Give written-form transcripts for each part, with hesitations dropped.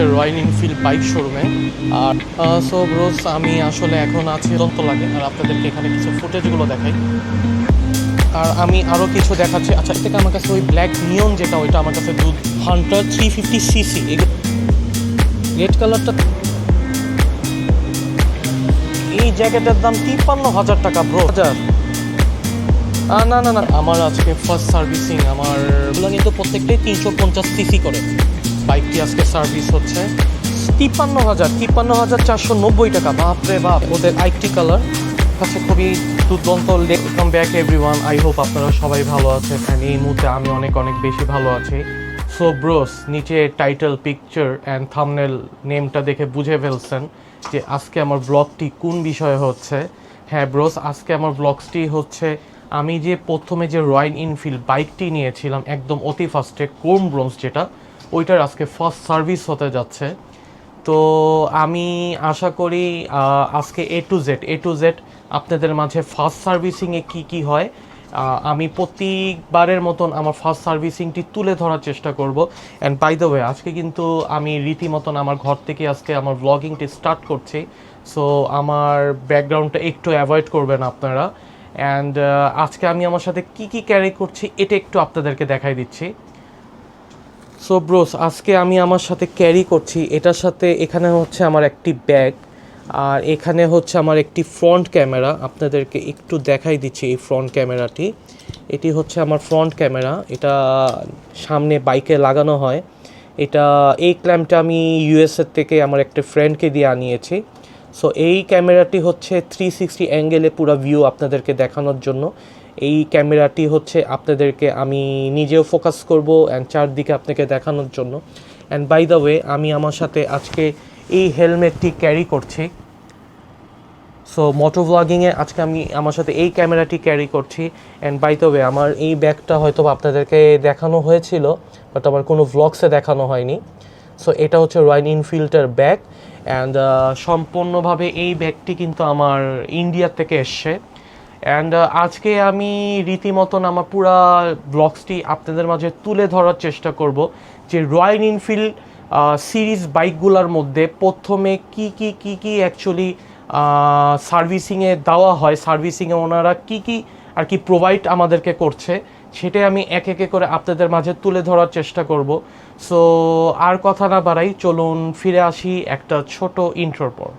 হচ্ছে royal Enfield bike শোরুমে। আর so bros, আমি আসলে এখন আছি দন্ত লাগে, আর আপনাদেরকে এখানে কিছু ফুটেজগুলো দেখাই। আর আমি আরও কিছু দেখাচ্ছি। আচ্ছা, থেকে আমার কাছে ওই ব্ল্যাক নিয়ন যেটা, ওইটা আমার কাছে হান্টার 350cc, রেড কালারটা। এই জ্যাকেটের দাম 53,000 টাকা ব্রো। না না না, আমার আজকে ফার্স্ট সার্ভিসিং। আমারগুলো কিন্তু প্রত্যেকটাই 350cc করে। বাইকটি আজকে সার্ভিস হচ্ছে 53,490 টাকা। বাপরে বাপ! ওদের আইটি কালার কাছে খুবই দুর্দান্ত। Welcome back everyone, I hope আপনারা সবাই ভালো আছেন। অ্যান্ড এই মুহূর্তে আমি অনেক অনেক বেশি ভালো আছি। সো ব্রোস, নিচে টাইটেল, পিকচার অ্যান্ড থাম্বনেল নেমটা দেখে বুঝে ফেলছেন যে আজকে আমার ব্লগটি কোন বিষয়ে হচ্ছে। হ্যাঁ ব্রোস, আজকে আমার ব্লগটি হচ্ছে আমি যে প্রথমে যে রয়্যাল এনফিল্ড বাইকটি নিয়েছিলাম একদম অতি ফার্স্টে, ক্রোম ব্রোঞ্জ যেটা, ওইটার আজকে ফার্স্ট সার্ভিস হতে যাচ্ছে। তো আমি আশা করি আজকে এ টু জেড আপনাদের মাঝে ফার্স্ট সার্ভিসিংয়ে কী হয় আমি প্রতিবারের মতন আমার ফার্স্ট সার্ভিসিংটি তুলে ধরার চেষ্টা করব। অ্যান্ড বাই দ্য ওয়ে, আজকে কিন্তু আমি রীতিমতন আমার ঘর থেকে আজকে আমার ব্লগিংটি স্টার্ট করছি। সো আমার ব্যাকগ্রাউন্ডটা একটু অ্যাভয়েড করবেন আপনারা। অ্যান্ড আজকে আমি আমার সাথে কি ক্যারি করছি এটা একটু আপনাদেরকে দেখাই দিচ্ছি। সো ব্রোস, আজকে আমি আমার সাথে ক্যারি করছি, এটার সাথে এখানে হচ্ছে আমার একটি ব্যাগ, আর এখানে হচ্ছে আমার একটি ফ্রন্ট ক্যামেরা। আপনাদেরকে একটু দেখাই দিচ্ছি এই ফ্রন্ট ক্যামেরাটি। এটি হচ্ছে আমার ফ্রন্ট ক্যামেরা, এটা সামনে বাইকে লাগানো হয়। এই ক্ল্যাম্পটা আমি ইউএসএ থেকে আমার একটা ফ্রেন্ডকে দিয়ে আনিয়েছি। সো এই ক্যামেরাটি হচ্ছে 360 অ্যাঙ্গেলে পুরো ভিউ আপনাদেরকে দেখানোর জন্য। এই ক্যামেরাটি হচ্ছে আপনাদেরকে আমি নিজেও ফোকাস করব অ্যান্ড চারদিকে আপনাকে দেখানোর জন্য। অ্যান্ড বাই দ্য ওয়ে, আমি আমার সাথে আজকে এই হেলমেটটি ক্যারি করছি। সো মোটো ব্লগিংয়ে আজকে আমি আমার সাথে এই ক্যামেরাটি ক্যারি করছি। অ্যান্ড বাই দ্য ওয়ে, আমার এই ব্যাগটা হয়তো আপনাদেরকে দেখানো হয়েছিল, বাট আমার কোনো ভ্লগসে দেখানো হয়নি। সো এটা হচ্ছে রয়্যাল এনফিল্ডের ব্যাগ। অ্যান্ড সম্পূর্ণভাবে এই ব্যাগটি কিন্তু আমার ইন্ডিয়া থেকে এসছে। অ্যান্ড আজকে আমি রীতিমতন আমার পুরা ব্লগসটি আপনাদের মাঝে তুলে ধরার চেষ্টা করব যে রয়্যাল এনফিল্ড সিরিজ বাইকগুলোর মধ্যে প্রথমে কি অ্যাকচুয়ালি সার্ভিসিংয়ে দেওয়া হয়, সার্ভিসিংয়ে ওনারা কি আর কি প্রোভাইড আমাদেরকে করছে, সেটাই আমি এক একে করে আপনাদের মাঝে তুলে ধরার চেষ্টা করব। সো আর কথা না বাড়াই, চলুন ফিরে আসি একটা ছোট ইন্ট্রোর পর।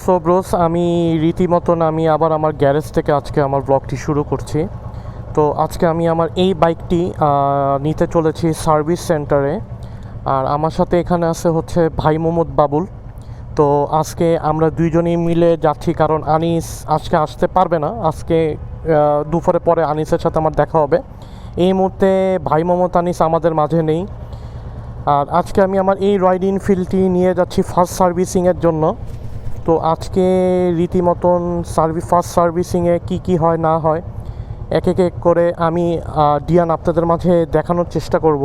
সো ব্রোস, আমি রীতিমতন আমি আবার আমার গ্যারেজ থেকে আজকে আমার ব্লগটি শুরু করছি। তো আজকে আমি আমার এই বাইকটি নিতে চলেছি সার্ভিস সেন্টারে। আর আমার সাথে এখানে আছে হচ্ছে ভাই মোহাম্মদ বাবুল। তো আজকে আমরা দুইজনেই মিলে যাচ্ছি, কারণ আনিস আজকে আসতে পারবে না। আজকে দুপুরে পরে আনিসের সাথে আমার দেখা হবে। এই মুহূর্তে ভাই মোহাম্মদ আনিস আমাদের মাঝে নেই। আর আজকে আমি আমার এই রয়্যাল এনফিল্ডটি নিয়ে যাচ্ছি ফার্স্ট সার্ভিসিংয়ের জন্য। তো আজকে রীতিমতন ফার্স্ট সার্ভিসিংয়ে কি হয় না হয় এক করে আমি ডিয়ান আপনাদের মাঝে দেখানোর চেষ্টা করব।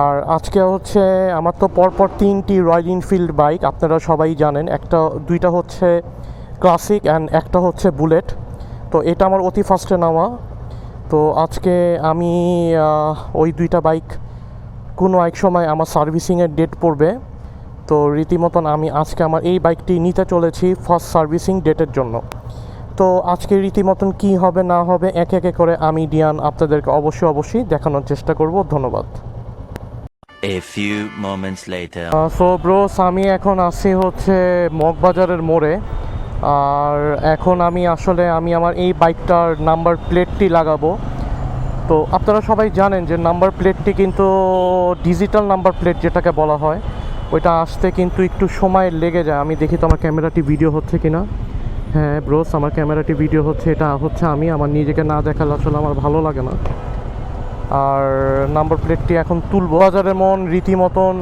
আর আজকে হচ্ছে আমার তো পরপর 3টি রয়্যাল এনফিল্ড বাইক, আপনারা সবাই জানেন। দুইটা হচ্ছে ক্লাসিক অ্যান্ড একটা হচ্ছে বুলেট। তো এটা আমার অতি ফার্স্টে নেওয়া। তো আজকে আমি ওই দুইটা বাইক কোনো এক সময় আমার সার্ভিসিংয়ের ডেট পড়বে। তো রীতিমতন আমি আজকে আমার এই বাইকটি নিতে চলেছি ফার্স্ট সার্ভিসিং ডেটের জন্য। তো আজকে রীতিমতন কি হবে না হবে এক একে করে আমি ডিয়ান আপনাদেরকে অবশ্যই দেখানোর চেষ্টা করব। ধন্যবাদ। A few moments later. So bros, আমি এখন আছি হচ্ছে মগবাজারের মোড়ে। আর এখন আমি আমার এই বাইকটার নাম্বার প্লেটটি লাগাবো। তো আপনারা সবাই জানেন যে নাম্বার প্লেটটি কিন্তু ডিজিটাল নাম্বার প্লেট যেটাকে বলা হয়, ওইটা আসতে কিন্তু একটু সময় লেগে যায়। আমি দেখি তো আমার ক্যামেরাটি ভিডিও হচ্ছে কি না। হ্যাঁ ব্রোস, আমার ক্যামেরাটি ভিডিও হচ্ছে। এটা হচ্ছে আমার নিজেকে না দেখালে আসলে আমার ভালো লাগে না। আর নাম্বার প্লেটটি এখন তুলবো। বাজারের মোড় রীতিমতন,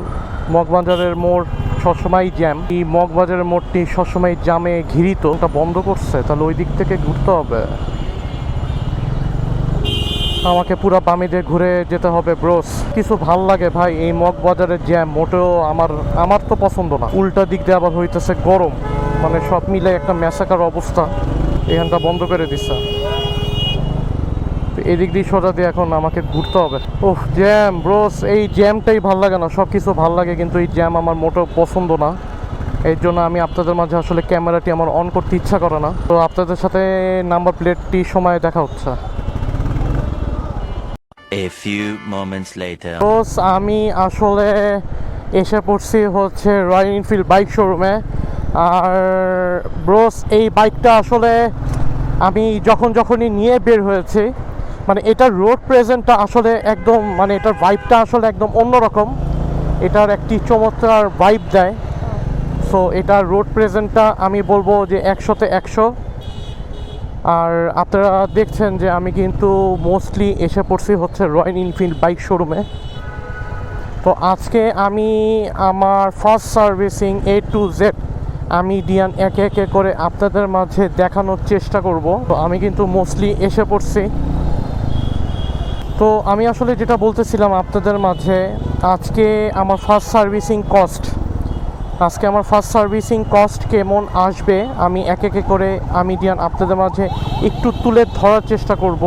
মগবাজারের মোড় সবসময় জ্যাম। এই মগবাজারের মোড়টি সবসময় জ্যামে ঘিরিত। ওটা বন্ধ করছে, তাহলে ওই দিক থেকে ঘুরতে হবে। আমাকে পুরো বামে দিয়ে ঘুরে যেতে হবে ব্রোস। কিছু ভাল লাগে ভাই এই মগবাজারের জ্যাম, মোটেও আমার তো পছন্দ না। উল্টা দিক দিয়ে আবার হইতেছে গরম, মানে সব মিলে একটা ম্যাসাকার অবস্থা। এখানটা বন্ধ করে দিচ্ছে, এদিক দিয়ে সোজা দিয়ে এখন আমাকে ঘুরতে হবে। ওহ জ্যাম ব্রোস, এই জ্যামটাই ভাল লাগে না। সব কিছু ভাল লাগে কিন্তু এই জ্যাম আমার মোটেও পছন্দ না। এর জন্য আমি আপনাদের মাঝে আসলে ক্যামেরাটি আমার অন করতে ইচ্ছা করে না। তো আপনাদের সাথে নাম্বার প্লেটটি সময় দেখা হচ্ছে। A few moments later. Bros আমি আসলে এসে পড়ছি হচ্ছে রয়্যাল এনফিল্ড বাইক শোরুমে। আর ব্রোস এই বাইকটা আসলে আমি যখনই নিয়ে বের হয়েছি, মানে এটার রোড প্রেজেন্টটা আসলে একদম, মানে এটার ভাইবটা আসলে একদম অন্যরকম। এটার একটি চমৎকার ভাইব দেয়। সো এটার রোড প্রেজেন্টটা আমি বলবো যে 100-তে 100। আর আপনারা দেখছেন যে আমি কিন্তু মোস্টলি এসে পড়ছি হচ্ছে রয়্যাল এনফিল্ড বাইক শোরুমে। তো আজকে আমি আমার first servicing A to Z আমি ডিয়ান একে একে করে আপনাদের মাঝে দেখানোর চেষ্টা করব। তো আমি কিন্তু মোস্টলি এসে পড়ছি। তো আমি আসলে যেটা বলতেছিলাম আপনাদের মাঝে, আজকে আমার ফার্স্ট সার্ভিসিং কস্ট কেমন আসবে আমি এক একে করে আমি ডিয়ান আপনাদের মাঝে একটু তুলে ধরার চেষ্টা করব।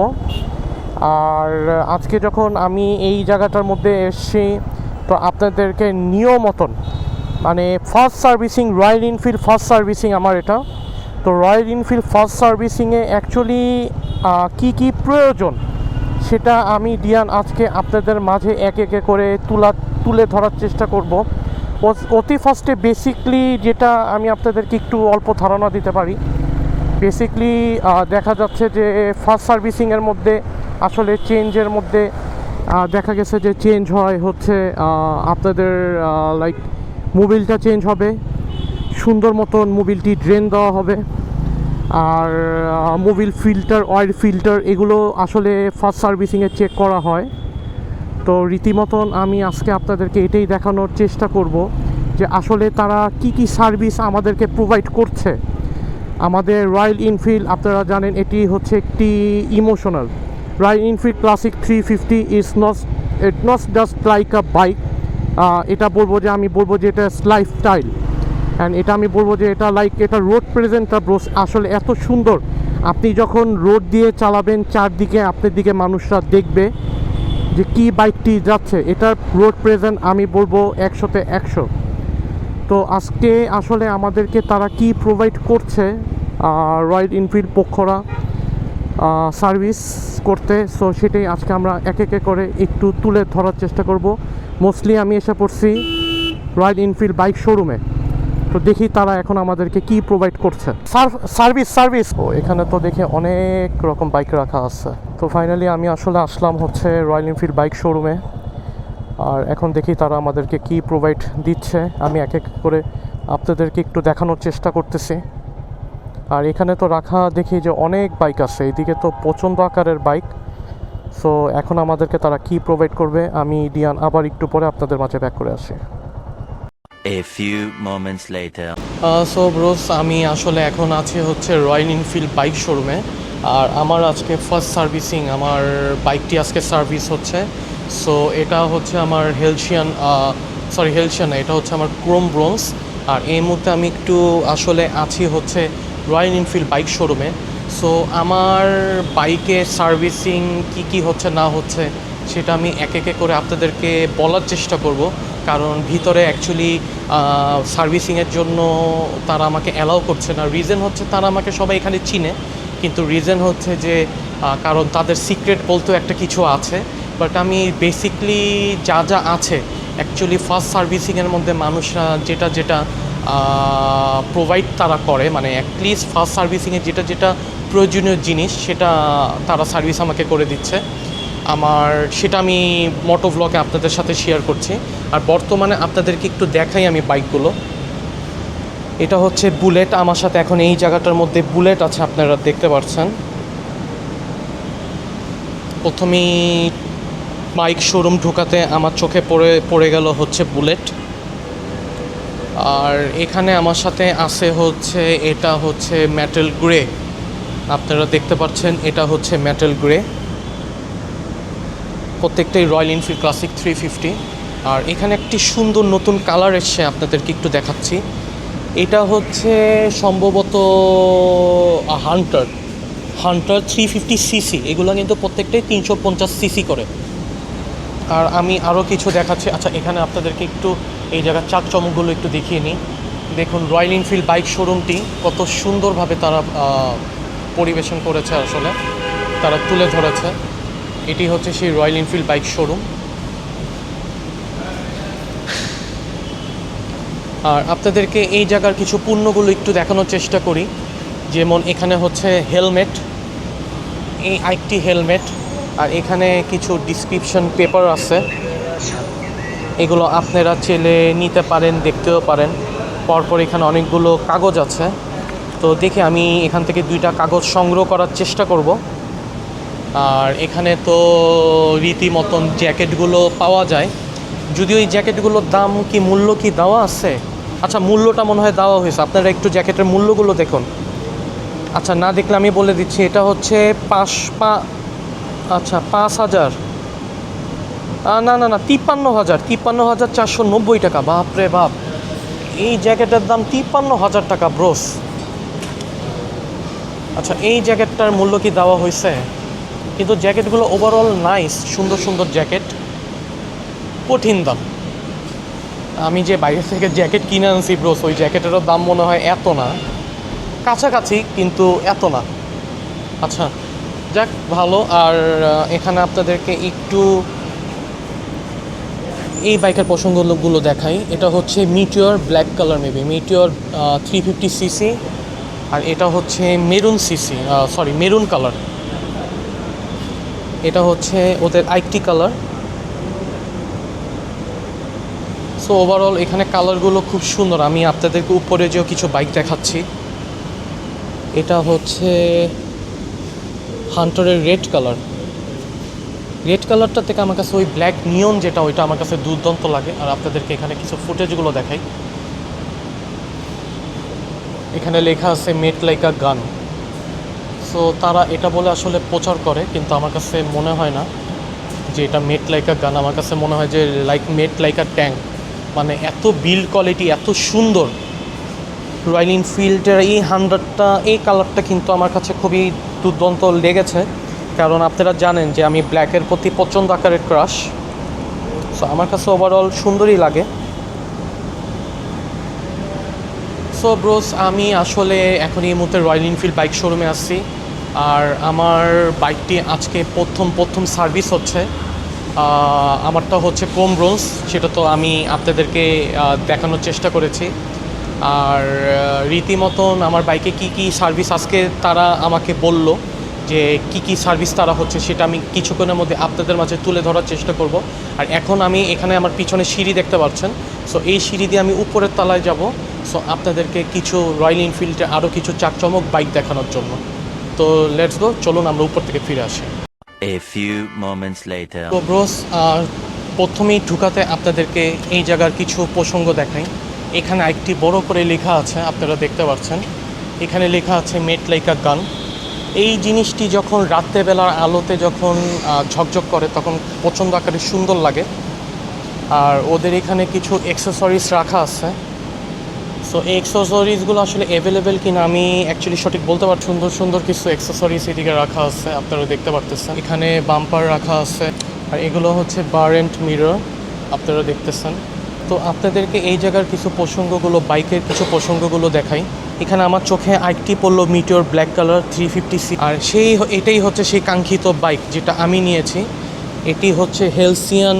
আর আজকে যখন আমি এই জায়গাটার মধ্যে এসেছি, তো আপনাদেরকে নিয়মতন, মানে first servicing royal Enfield first servicing আমার এটা। তো রয়্যাল এনফিল্ড ফার্স্ট সার্ভিসিংয়ে অ্যাকচুয়ালি কী প্রয়োজন সেটা আমি ডিয়ান আজকে আপনাদের মাঝে এক একে করে তুলে ধরার চেষ্টা করব। অতি ফার্স্টে বেসিকলি যেটা আমি আপনাদেরকে একটু অল্প ধারণা দিতে পারি, বেসিকলি দেখা যাচ্ছে যে ফার্স্ট সার্ভিসিংয়ের মধ্যে আসলে চেঞ্জের মধ্যে দেখা গেছে যে চেঞ্জ হয় হচ্ছে আপনাদের লাইক মোবিলটা চেঞ্জ হবে, সুন্দর মতন মোবিলটি ড্রেন দেওয়া হবে। আর মোবিল ফিল্টার, অয়েল ফিল্টার, এগুলো আসলে ফার্স্ট সার্ভিসিংয়ে চেক করা হয়। তো রীতিমতন আমি আজকে আপনাদেরকে এটাই দেখানোর চেষ্টা করব যে আসলে তারা কি সার্ভিস আমাদেরকে প্রোভাইড করছে। আমাদের রয়্যাল এনফিল্ড আপনারা জানেন এটি হচ্ছে একটি emotional. Royal Enfield classic 350 is not just like a bike. আমি বলবো যে এটা লাইফস্টাইল। অ্যান্ড এটা আমি বলবো যে এটা লাইক এটা রোড প্রেজেন্টটা ব্রোস আসলে এত সুন্দর। আপনি যখন রোড দিয়ে চালাবেন, চারদিকে আপনার দিকে মানুষরা দেখবে যে কি বাইকটি যাচ্ছে। এটার রোড প্রেজেন্ট আমি বলবো 100-তে 100। তো আজকে আসলে আমাদেরকে তারা কি প্রোভাইড করছে রয়্যাল এনফিল্ড পক্ষরা সার্ভিস করতে, সো সেটাই আজকে আমরা এক একে করে একটু তুলে ধরার চেষ্টা করব। মোস্টলি আমি এসে পড়ছি রয়্যাল এনফিল্ড বাইক শোরুমে। তো দেখি তারা এখন আমাদেরকে কি প্রোভাইড করছে। সার্ভিস ও এখানে তো দেখে অনেক রকম বাইক রাখা আছে। তো ফাইনালি আমি আসলে আসলাম হচ্ছে রয়্যাল এনফিল্ড বাইক শোরুমে। আর এখন দেখি তারা আমাদেরকে কি প্রোভাইড দিচ্ছে, আমি এক এক করে আপনাদেরকে একটু দেখানোর চেষ্টা করতেছি। আর এখানে তো রাখা দেখি যে অনেক বাইক আছে, এদিকে তো প্রচণ্ড আকারের বাইক। সো এখন আমাদেরকে তারা কি প্রোভাইড করবে আমি ডিয়ান আবার একটু পরে আপনাদের মাঝে ব্যাক করে আসি। A few moments later. So bros আমি আসলে এখন আছি হচ্ছে রয়্যাল এনফিল্ড বাইক শোরুমে। আর আমার আজকে ফার্স্ট সার্ভিসিং, আমার বাইকটি আজকে সার্ভিস হচ্ছে। সো এটা হচ্ছে আমার হেলসিয়ান না, এটা হচ্ছে আমার ক্রোম ব্রোঞ্জ। আর এই মুহূর্তে আমি একটু আসলে আছি হচ্ছে রয়্যাল এনফিল্ড বাইক শোরুমে। সো আমার বাইকে সার্ভিসিং কি হচ্ছে না হচ্ছে সেটা আমি এক একে করে আপনাদেরকে বলার চেষ্টা করব। কারণ ভিতরে অ্যাকচুয়ালি সার্ভিসিংয়ের জন্য তারা আমাকে অ্যালাউ করছে না। রিজন হচ্ছে তারা আমাকে সবাই এখানে চিনে, কিন্তু রিজন হচ্ছে যে কারণ তাদের সিক্রেট বলতেও একটা কিছু আছে। বাট আমি বেসিকলি যা আছে অ্যাকচুয়ালি ফার্স্ট সার্ভিসিংয়ের মধ্যে মানুষরা যেটা প্রোভাইড তারা করে, মানে অ্যাটলিস্ট ফার্স্ট সার্ভিসিংয়ে যেটা প্রয়োজনীয় জিনিস সেটা তারা সার্ভিস আমাকে করে দিচ্ছে। সেটা আমি মোটো ব্লগে আপনাদের সাথে শেয়ার করছি। আর বর্তমানে আপনাদেরকে একটু দেখাই আমি বাইকগুলো। এটা হচ্ছে বুলেট, আমার সাথে এখন এই জায়গাটার মধ্যে বুলেট আছে, আপনারা দেখতে পাচ্ছেন। প্রথমেই বাইক শোরুম ঢোকাতে আমার চোখে পড়ে গেল হচ্ছে বুলেট। আর এখানে আমার সাথে আছে হচ্ছে এটা হচ্ছে মেটাল গ্রে, আপনারা দেখতে পাচ্ছেন এটা হচ্ছে মেটাল গ্রে। প্রত্যেকটাই রয়্যাল এনফিল্ড ক্লাসিক 350। আর এখানে একটি সুন্দর নতুন কালার এসছে, আপনাদেরকে একটু দেখাচ্ছি। এটা হচ্ছে সম্ভবত হান্টার 350cc। এগুলো কিন্তু প্রত্যেকটাই 350cc করে। আর আমি আরও কিছু দেখাচ্ছি। আচ্ছা, এখানে আপনাদেরকে একটু এই জায়গার চাকচমকগুলো একটু দেখিয়ে নিই। দেখুন রয়্যাল এনফিল্ড বাইক শোরুমটি কত সুন্দরভাবে তারা পরিবেশন করেছে, আসলে তারা তুলে ধরেছে। এটি হচ্ছে সেই রয়্যাল এনফিল্ড বাইক শোরুম। আর আপনাদেরকে এই জায়গার কিছু পণ্যগুলো একটু দেখানোর চেষ্টা করি। যেমন এখানে হচ্ছে হেলমেট, এই আরেকটি হেলমেট। আর এখানে কিছু ডিসক্রিপশন পেপার আছে, এগুলো আপনারা চেলে নিতে পারেন, দেখতেও পারেন। পরপর এখানে অনেকগুলো কাগজ আছে, তো দেখে আমি এখান থেকে 2টা কাগজ সংগ্রহ করার চেষ্টা করব। আর এখানে তো রীতিমতন জ্যাকেটগুলো পাওয়া যায়, যদিও এই জ্যাকেটগুলোর দাম কি মূল্য কি দেওয়া আছে? আচ্ছা, মূল্যটা মনে হয় দেওয়া হয়েছে, আপনারা একটু জ্যাকেটের মূল্যগুলো দেখুন। আচ্ছা, না দেখলে আমি বলে দিচ্ছি, এটা হচ্ছে 5,000, না 53,490 টাকা। বাপরে বাপ, এই জ্যাকেটের দাম 53,000 টাকা ব্রোস। আচ্ছা, এই জ্যাকেটটার মূল্য কি দেওয়া হয়েছে? কিন্তু জ্যাকেটগুলো ওভারঅল নাইস, সুন্দর সুন্দর জ্যাকেট, কঠিন দাম। আমি যে বাইরে থেকে জ্যাকেট কিনে আনছি ব্রোস, ওই জ্যাকেটেরও দাম মনে হয় এত না, কাছাকাছি কিন্তু এত না। আচ্ছা, যাক ভালো। আর এখানে আপনাদেরকে একটু এই বাইকের প্রসঙ্গগুলো দেখাই। এটা হচ্ছে meteor black colour, meteor 350cc। আর এটা হচ্ছে মেরুন কালার। এটা হচ্ছে ওদের আইটি কালার। সো ওভারঅল এখানে কালারগুলো খুব সুন্দর। আমি আপনাদেরকে উপরে যেও কিছু বাইক দেখাচ্ছি। এটা হচ্ছে হান্টারের রেড কালারটা থেকে আমার কাছে ওই ব্ল্যাক নিয়ন যেটা, ওইটা আমার কাছে দুর্দান্ত লাগে। আর আপনাদেরকে এখানে কিছু ফুটেজগুলো দেখাই। এখানে লেখা আছে মেড লাইক আ গান। সো তারা এটা বলে আসলে প্রচার করে, কিন্তু আমার কাছে মনে হয় না যে এটা মেড লাইক আ গান। আমার কাছে মনে হয় যে মেড লাইক আ ট্যাঙ্ক। মানে এত বিল্ড কোয়ালিটি, এত সুন্দর। রয়্যাল এনফিল্ডের এই 100টা, এই কালারটা কিন্তু আমার কাছে খুবই দুর্দান্ত লেগেছে। কারণ আপনারা জানেন যে আমি ব্ল্যাকের প্রতি প্রচণ্ড আকারের ক্রাশ। সো আমার কাছে ওভারঅল সুন্দরই লাগে। সো ব্রোস, আমি আসলে এখন এই মুহূর্তে রয়্যাল এনফিল্ড বাইক শোরুমে আসছি। আর আমার বাইকটি আজকে প্রথম সার্ভিস হচ্ছে। আমারটা হচ্ছে ক্রোম ব্রোঞ্জ, সেটা তো আমি আপনাদেরকে দেখানোর চেষ্টা করেছি। আর রীতিমতন আমার বাইকে কি সার্ভিস আজকে তারা আমাকে বলল, যে কি সার্ভিস তারা হচ্ছে, সেটা আমি কিছুক্ষণের মধ্যে আপনাদের মাঝে তুলে ধরার চেষ্টা করব। আর এখন আমি এখানে আমার পিছনে সিঁড়ি দেখতে পাচ্ছেন। সো এই সিঁড়ি দিয়ে আমি উপরের তলায় যাব। সো আপনাদেরকে কিছু রয়্যাল এনফিল্ডে আরও কিছু চাকচমক বাইক দেখানোর জন্য। তো লেটস গো, চলুন আমরা উপর থেকে ফিরে আসি। A few moments later. তো ব্রোস, প্রথমেই ঢুকাতে আপনাদেরকে এই জায়গার কিছু প্রসঙ্গ দেখাই। এখানে একটি বড় করে লেখা আছে, আপনারা দেখতে পাচ্ছেন। এখানে লেখা আছে মেড লাইক আ গান। এই জিনিসটি যখন রাত্রেবেলার আলোতে যখন ঝকঝক করে, তখন প্রচণ্ড আকারে সুন্দর লাগে। আর ওদের এখানে কিছু অ্যাক্সেসরিজ রাখা আছে। সো এই অ্যাক্সেসরিজগুলো আসলে অ্যাভেলেবেল কিনা আমি অ্যাকচুয়ালি সঠিক বলতে পারছি। সুন্দর কিছু অ্যাক্সেসরিজ এদিকে রাখা আছে, আপনারা দেখতে পারতেছেন। এখানে বাম্পার রাখা আছে। আর এগুলো হচ্ছে বার অ্যান্ড মিরর, আপনারা দেখতেছেন। তো আপনাদেরকে এই জায়গার কিছু প্রসঙ্গগুলো, বাইকের কিছু প্রসঙ্গগুলো দেখাই। এখানে আমার চোখে আরেকটি পড়লো মিটিওর ব্ল্যাক কালার 350cc। আর এটাই হচ্ছে সেই কাঙ্ক্ষিত বাইক যেটা আমি নিয়েছি। এটি হচ্ছে হেলসিয়ান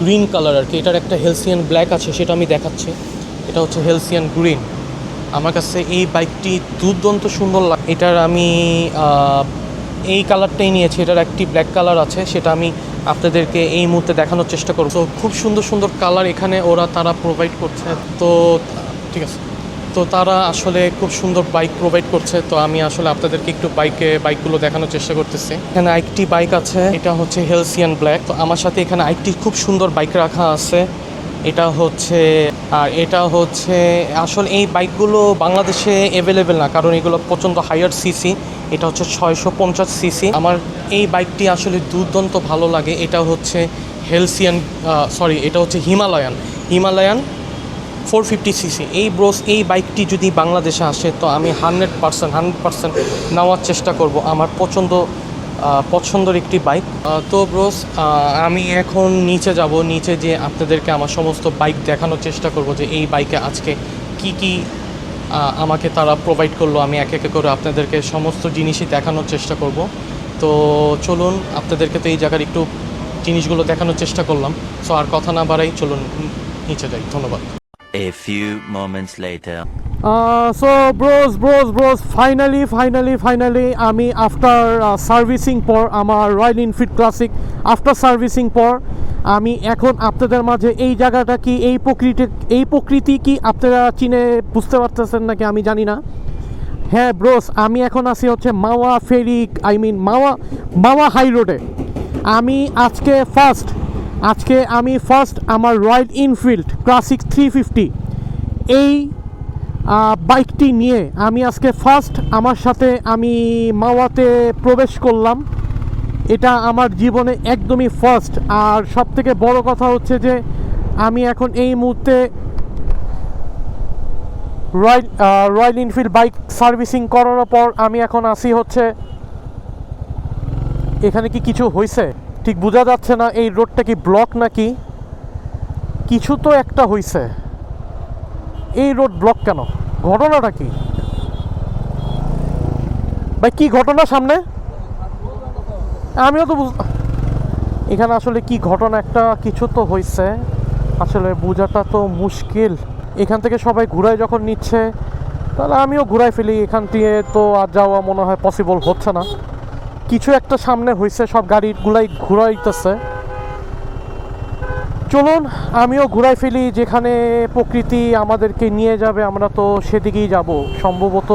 গ্রিন কালার আর কি। এটার একটা হেলসিয়ান ব্ল্যাক আছে, সেটা আমি দেখাচ্ছি। এটা হচ্ছে হেলসিয়ান গ্রিন। আমার কাছে এই বাইকটি দুর্দান্ত সুন্দর লাগে। এটার আমি এই কালারটাই নিয়েছি। এটার একটি ব্ল্যাক কালার আছে, সেটা আমি আপনাদেরকে এই মুহূর্তে দেখানোর চেষ্টা করব। তো খুব সুন্দর কালার এখানে তারা প্রোভাইড করছে। তো ঠিক আছে, তো তারা আসলে খুব সুন্দর বাইক প্রোভাইড করছে। তো আমি আসলে আপনাদেরকে একটু বাইকগুলো দেখানোর চেষ্টা করতেছি। এখানে আরেকটি বাইক আছে, এটা হচ্ছে হেলসিয়ান ব্ল্যাক। তো আমার সাথে এখানে আরেকটি খুব সুন্দর বাইক রাখা আছে। এটা হচ্ছে, আর এটা হচ্ছে আসলে এই বাইকগুলো বাংলাদেশে অ্যাভেলেবেল না, কারণ এগুলো প্রচণ্ড হায়ার সিসি। এটা হচ্ছে 650 সিসি। আমার এই বাইকটি আসলে দুর্দান্ত ভালো লাগে। এটা হচ্ছে হেলসিয়ান, এটা হচ্ছে হিমালয়ান 450 সিসি। এই বাইকটি যদি বাংলাদেশে আসে তো আমি 100% নেওয়ার চেষ্টা করব। আমার পছন্দের একটি বাইক। তো ব্রোস, আমি এখন নিচে যাব। নিচে যেয়ে আপনাদেরকে আমার সমস্ত বাইক দেখানোর চেষ্টা করব যে এই বাইকে আজকে কি কি আমাকে তারা প্রোভাইড করলো। আমি এক এক করে আপনাদেরকে সমস্ত জিনিসই দেখানোর চেষ্টা করব। তো চলুন, আপনাদেরকে তো এই জায়গার একটু জিনিসগুলো দেখানোর চেষ্টা করলাম। সো আর কথা না বাড়াই, চলুন নিচে যাই। ধন্যবাদ। A few moments later. So bros finally আমি আফটার সার্ভিসিং পর আমার royal Enfield classic after servicing পর আমি এখন আপনাদের মাঝে এই জায়গাটা কি, এই প্রকৃতি কি আপনারা চিনে বুঝতে পারতেছেন নাকি আমি জানি না। হ্যাঁ ব্রোস, আমি এখন আছি হচ্ছে মাওয়া হাই রোডে। আজকে আমি ফার্স্ট আমার রয়্যাল এনফিল্ড ক্লাসিক 350 এই বাইকটি নিয়ে আমি আজকে আমার সাথে আমি মাওয়াতে প্রবেশ করলাম। এটা আমার জীবনে একদমই ফার্স্ট। আর সবথেকে বড় কথা হচ্ছে যে আমি এখন এই মুহূর্তে রয়্যাল এনফিল্ড বাইক সার্ভিসিং করার পর আমি এখন আসি হচ্ছে, এখানে কি কিছু হয়েছে ঠিক বোঝা যাচ্ছে না। এই রোডটা কি ব্লক নাকি কিছু তো একটা হয়েছে। এই রোড ব্লক কেন? ঘটনাটা কি ভাই? কি ঘটনা সামনে? আমিও তো এখানে আসলে কি ঘটনা, একটা কিছু তো হয়েছে, আসলে বোঝাটা তো মুশকিল। এখান থেকে সবাই ঘুরায় যখন নিচ্ছে তাহলে আমিও ঘুরাই ফেলি। এখান থেকে তো আর যাওয়া মনে হয় পসিবল হচ্ছে না। কিছু একটা সামনে হয়েছে, সব গাড়িগুলাই ঘুরাইতেছে। চলুন আমিও ঘুরাই ফেলি, যেখানে প্রকৃতি আমাদেরকে নিয়ে যাবে আমরা তো সেদিকেই যাব। সম্ভবত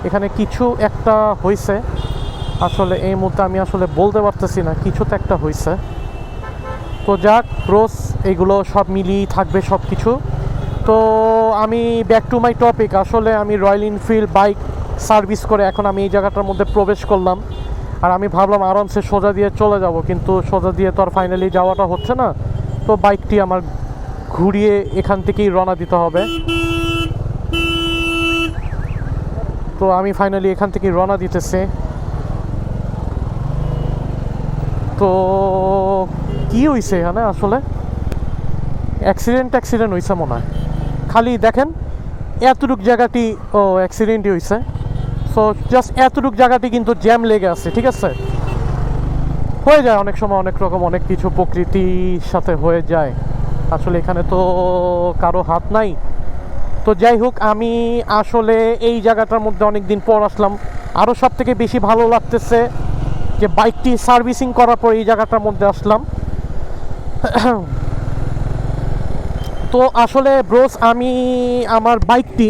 এখানে কিছু একটা হয়েছে, আসলে এই মুহূর্তে আমি আসলে বলতে পারতেছি না, কিছু তো একটা হয়েছে। তো যাক ব্রোস, এগুলো সব মিলিয়েই থাকবে সব কিছু। তো আমি ব্যাক টু মাই টপিক। আসলে আমি রয়্যাল এনফিল্ড বাইক সার্ভিস করে এখন আমি এই জায়গাটার মধ্যে প্রবেশ করলাম। আর আমি ভাবলাম আরামসে সোজা দিয়ে চলে যাব, কিন্তু সোজা দিয়ে তো আর ফাইনালি যাওয়াটা হচ্ছে না। তো বাইকটি আমার ঘুরিয়ে এখান থেকেই রওনা দিতে হবে। তো আমি ফাইনালি এখান থেকেই রওনা দিতেছি। তো কি হয়েছে এখানে? আসলে অ্যাক্সিডেন্ট হয়েছে মনে হয়। খালি দেখেন এতটুক জায়গাটি, অ্যাক্সিডেন্টই হয়েছে। সো জাস্ট এতটুক জায়গাটি কিন্তু জ্যাম লেগে আছে, ঠিক আছে? হয়ে যায় অনেক সময়, অনেক রকম অনেক কিছু প্রকৃতির সাথে হয়ে যায়। আসলে এখানে তো কারো হাত নাই। তো যাই হোক, আমি আসলে এই জায়গাটার মধ্যে অনেক দিন পর আসলাম। আরও সব থেকে বেশি ভালো লাগতেছে যে বাইকটি সার্ভিসিং করার পর এই জায়গাটার মধ্যে আসলাম। তো আসলে ব্রোস, আমি আমার বাইকটি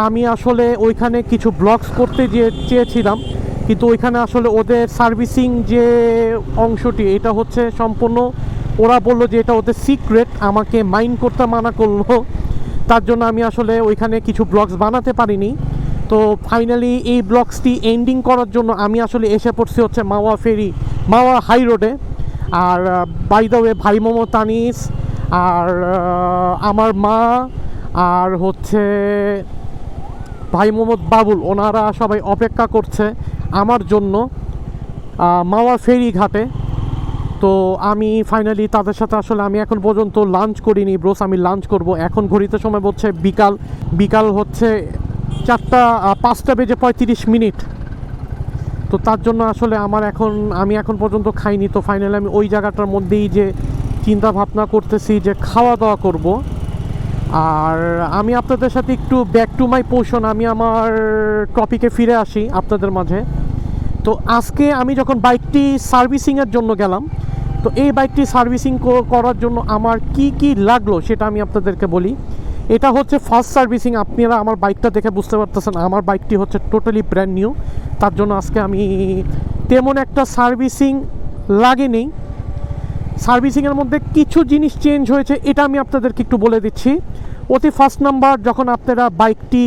আমি আসলে ওইখানে কিছু ব্লগস করতে চেয়েছিলাম, কিন্তু ওইখানে আসলে ওদের সার্ভিসিং যে অংশটি, এটা হচ্ছে সম্পূর্ণ, ওরা বললো যে এটা ওদের সিক্রেট, আমাকে মাইন্ড করতে মানা করলো। তার জন্য আমি আসলে ওইখানে কিছু ব্লগস বানাতে পারিনি। তো ফাইনালি এই ব্লগসটি এন্ডিং করার জন্য আমি আসলে এসে পড়ছি হচ্ছে মাওয়া হাই রোডে। আর বাই দ্য ওয়ে, ভাই মোমো তানিস আর আমার মা আর হচ্ছে ভাই মোহাম্মদ বাবুল, ওনারা সবাই অপেক্ষা করছে আমার জন্য মাওয়া ফেরি ঘাটে। তো আমি ফাইনালি তাদের সাথে আসলে আমি এখন পর্যন্ত লাঞ্চ করিনি ব্রোস। আমি লাঞ্চ করব এখন। ঘড়িতে সময় বলছে বিকাল হচ্ছে 5:35। তো তার জন্য আসলে আমি এখন পর্যন্ত খাইনি। তো ফাইনালি আমি ওই জায়গাটার মধ্যেই যে চিন্তা ভাবনা করতেছি যে খাওয়া দাওয়া করব। আর আমি আপনাদের সাথে একটু ব্যাক টু মাই পোর্শন, আমি আমার টপিকে ফিরে আসি আপনাদের মাঝে। তো আজকে আমি যখন বাইকটি সার্ভিসিংয়ের জন্য গেলাম, তো এই বাইকটি সার্ভিসিং করার জন্য আমার কি কি লাগলো সেটা আমি আপনাদেরকে বলি। এটা হচ্ছে ফার্স্ট সার্ভিসিং। আপনারা আমার বাইকটা দেখে বুঝতে পারতেছেন আমার বাইকটি হচ্ছে টোটালি ব্র্যান্ড নিউ। তার জন্য আজকে আমি তেমন একটা সার্ভিসিং লাগেনি। সার্ভিসিংয়ের মধ্যে কিছু জিনিস চেঞ্জ হয়েছে, এটা আমি আপনাদেরকে একটু বলে দিচ্ছি। অতি ফার্স্ট নাম্বার, যখন আপনারা বাইকটি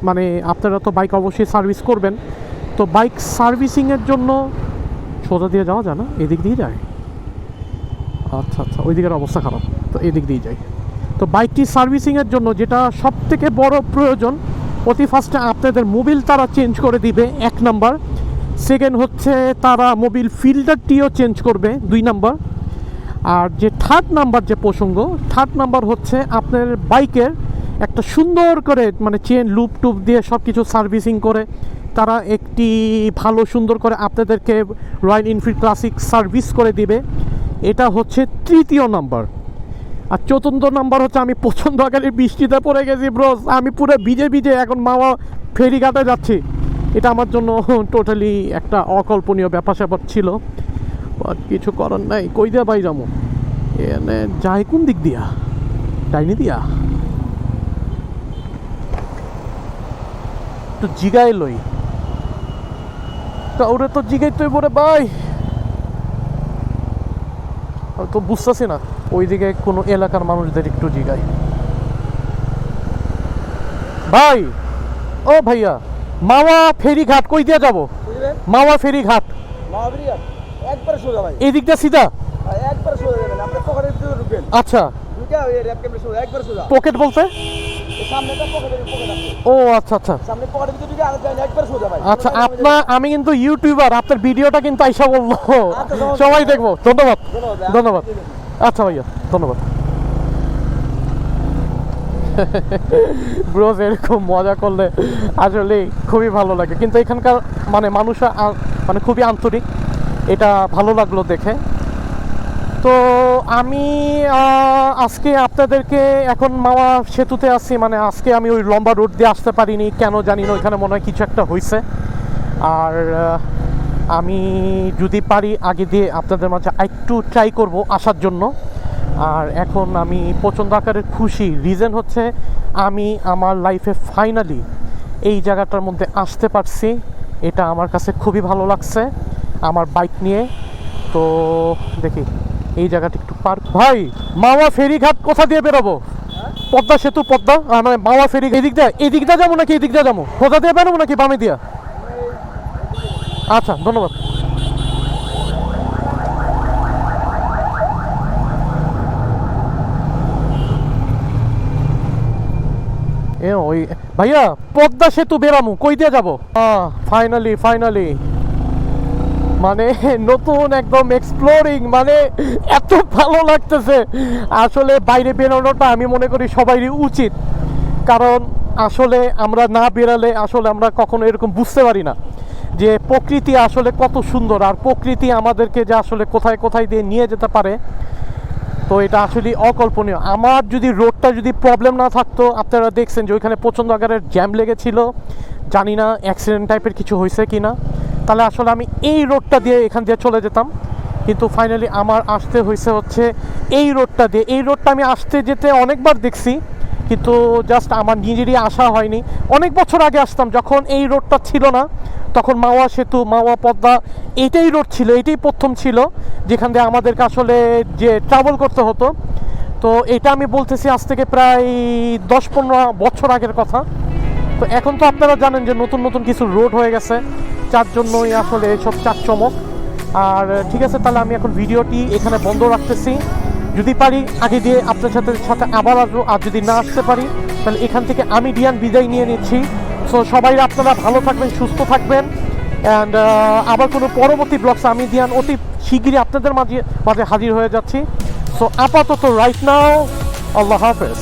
মানে আপনারা তো বাইক অবশ্যই সার্ভিস করবেন, তো বাইক সার্ভিসিংয়ের জন্য সোজা দিয়ে যাওয়া যায় না, এদিক দিয়ে যায়। আচ্ছা আচ্ছা, ওই দিকের অবস্থা খারাপ, তো এদিক দিয়ে যাই। তো বাইকটি সার্ভিসিংয়ের জন্য যেটা সবথেকে বড় প্রয়োজন, অতি ফার্স্টে আপনাদের মোবিল তারা চেঞ্জ করে দিবে 1 নাম্বার। সেকেন্ড হচ্ছে তারা মোবিল ফিল্টারটিও চেঞ্জ করবে 2 নাম্বার। আর যে থার্ড নাম্বার যে প্রসঙ্গ, থার্ড নাম্বার হচ্ছে আপনার বাইকের একটা সুন্দর করে মানে চেন লুপ টুপ দিয়ে সব কিছু সার্ভিসিং করে তারা একটি ভালো সুন্দর করে আপনাদেরকে রয়্যাল এনফিল্ড ক্লাসিক সার্ভিস করে দিবে। এটা হচ্ছে তৃতীয় নাম্বার। আর চতুর্থ নাম্বার হচ্ছে, আমি প্রচণ্ড আকারে বৃষ্টিতে পড়ে গেছি ব্রোস, আমি পুরো ভিজে ভিজে এখন মামা ফেরিঘাটে যাচ্ছি। এটা আমার জন্য টোটালি একটা অকল্পনীয় ব্যাপার স্যাপার ছিল, বাট কিছু করার নাই। কই দিয়া বাই যাবো, এনে যাই কোন দিক দিয়া, ডাইনি দিয়া তো জিগাই লই, তা ওরে তো জিগাই তুই বলে ভাই, তো বুঝতেছি না। ওইদিকে কোনো এলাকার মানুষদের একটু জিগাই, ভাই ও ভাইয়া মাওয়া ফেরিঘাট কই দিয়ে যাবো? মাওয়া ফেরিঘাট একবার সোজা ভাই, এদিক দিয়ে সিধা? একবার সোজা যাবেন, আপনি পকেটের ভিতরে ঢুকবেন। আচ্ছা, ঢুকে ওই র‍্যাপ ক্যামেরা সোজা, একবার সোজা। পকেট বলতে এই সামনেটা পকেট আছে। ও আচ্ছা আচ্ছা সামনে পকেটের ভিতরে ঢুকে আর যান, একবার সোজা ভাই। আচ্ছা, আপনার আমি কিন্তু ইউটিউবার, আপনার ভিডিওটা কিন্তু আইসা বললো সবাই দেখবো। ধন্যবাদ ধন্যবাদ। আচ্ছা ভাইয়া, ধন্যবাদ। ব্রোস, এরকম মজা করলে আসলে খুবই ভালো লাগে, কিন্তু এখানকার মানে মানুষরা মানে খুবই আন্তরিক, এটা ভালো লাগলো দেখে। তো আমি আজকে আপনাদেরকে এখন মাওয়া সেতুতে আসছি, মানে আজকে আমি ওই লম্বা রোড দিয়ে আসতে পারিনি, কেন জানি না, ওইখানে মনে হয় কিছু একটা হয়েছে। আর আমি যদি পারি আগে দিয়ে আপনাদের মাঝে একটু ট্রাই করব আসার জন্য। আর এখন আমি প্রচণ্ড আকারে খুশি, রিজন হচ্ছে আমি আমার লাইফে ফাইনালি এই জায়গাটার মধ্যে আসতে পারছি, এটা আমার কাছে খুবই ভালো লাগছে আমার বাইক নিয়ে। তো দেখি এই জায়গাটা একটু পার্ক। ভাই মাওয়া ফেরিঘাট কোথা দিয়ে বেরোবো? পদ্মা সেতু, পদ্মা মানে মাওয়া ফেরি এদিক দিয়ে যাবো নাকি এদিক দিয়ে যাবো? কোথা দিয়ে বেরোবো নাকি বামে দিয়া? আচ্ছা, ধন্যবাদ। ওই ভাইয়া পদ্মা সেতু বেরামু, কই দিয়ে যাবো? ফাইনালি মানে নতুন একদম এক্সপ্লোরিং, মানে এত ভালো লাগতেছে। আসলে বাইরে বেরোনোটা আমি মনে করি সবারই উচিত, কারণ আসলে আমরা না বেরালে আসলে আমরা কখনো এরকম বুঝতে পারি না যে প্রকৃতি আসলে কত সুন্দর, আর প্রকৃতি আমাদেরকে যে আসলে কোথায় কোথায় দিয়ে নিয়ে যেতে পারে। তো এটা আসলে অকল্পনীয়। আমার যদি রোডটা যদি প্রবলেম না থাকতো, আপনারা দেখছেন যে ওইখানে প্রচণ্ড আকারের জ্যাম লেগেছিল, জানি না অ্যাক্সিডেন্ট টাইপের কিছু হয়েছে কি না, তাহলে আসলে আমি এই রোডটা দিয়ে এখান দিয়ে চলে যেতাম। কিন্তু ফাইনালি আমার আসতে হয়েছে হচ্ছে এই রোডটা দিয়ে। এই রোডটা আমি আসতে যেতে অনেকবার দেখছি, কিন্তু জাস্ট আমার নিজেরই আসা হয়নি। অনেক বছর আগে আসতাম যখন এই রোডটা ছিল না, তখন মাওয়া সেতু, মাওয়া পদ্মা এইটাই রোড ছিল, এইটাই প্রথম ছিল যেখান দিয়ে আমাদেরকে আসলে যে ট্রাভেল করতে হতো। তো এটা আমি বলতেছি আজ থেকে প্রায় 10-15 বছর আগের কথা। তো এখন তো আপনারা জানেন যে নতুন নতুন কিছু রোড হয়ে গেছে, যার জন্যই আসলে এইসব চাকচমক। আর ঠিক আছে, তাহলে আমি এখন ভিডিওটি এখানে বন্ধ রাখতেছি। যদি পারি আগে দিয়ে আপনার সাথে আবার আসবো, আর যদি না আসতে পারি তাহলে এখান থেকে আমি ডিয়ান বিদায় নিয়ে নিচ্ছি। সো সবাই আপনারা ভালো থাকবেন, সুস্থ থাকবেন, অ্যান্ড আবার কোনো পরবর্তী ব্লগস আমি ডিয়ান অতি শিগগিরই আপনাদের মাঝে হাজির হয়ে যাচ্ছি। সো আপাতত রাইট নাও, আল্লাহ হাফেজ।